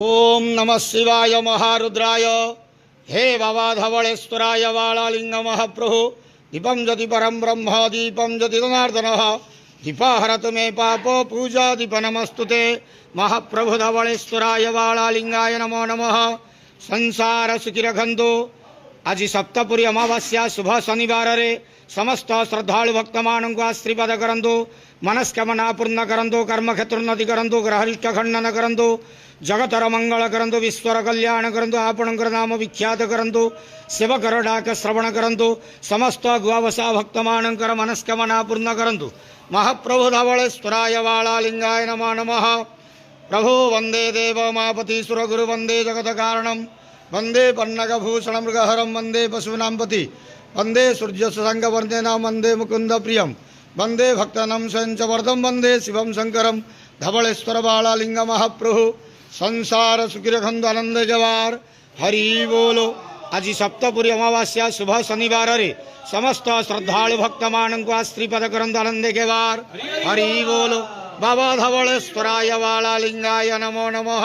ओम नमः शिवाय महारुद्राय हे बाबा धवलेश्वराय वालालिंग महाप्रभु दीपम ज्योति परम ब्रह्म दीपम ज्योति जनार्दन दीपाहरतु मे पापो पूजा दीप नमस्तुते महाप्रभु धवलेश्वराय वालालिंगाय नमो नमः। संसार सुखिरखंतु। आज सप्तपुरी अमावास्या शुभ शनिवार रे समस्त श्रद्धालु भक्त मान को आशीर्वाद करंतु, मनस्कामना पूर्ण करंतु, कर्म क्षेत्र उन्नति करंतु, ग्रहरिष्ट खंडन करंतु, जगतर मंगल करंतु, विश्वर कल्याण करंतु, आपणकर नाम विख्यात करंतु, शिवकर डाक श्रवण करंतु, समस्त गुआवसा भक्त मानकर मनस्कामना पूर्ण करंतु। महाप्रभु धवलेश्वराय वालालिंगाय नमो नमः। प्रभु वंदे देव मापति सुरगुरु वंदे जगत कारणम वंदे पन्नगभूषण मृगहरम वंदे पशूनांपति वंदे सूर्य सुसंग वंदे नाम वंदे मुकुंद प्रियम वंदे भक्तनम संचवर्धम वंदे शिवम शंकरम धवलेश्वर बालालिंग महाप्रभु। संसार सुखिरखंतु आनंद जवार हरि बोलो। आज सप्तपुरी अमावास्या शुभ शनिवार रे समस्त श्रद्धालु भक्त मान को आशीर्वाद करंतु आनंद के वार हरि बोलो। बाबा धवलेश्वराय वालालिंगाय नमो नमः।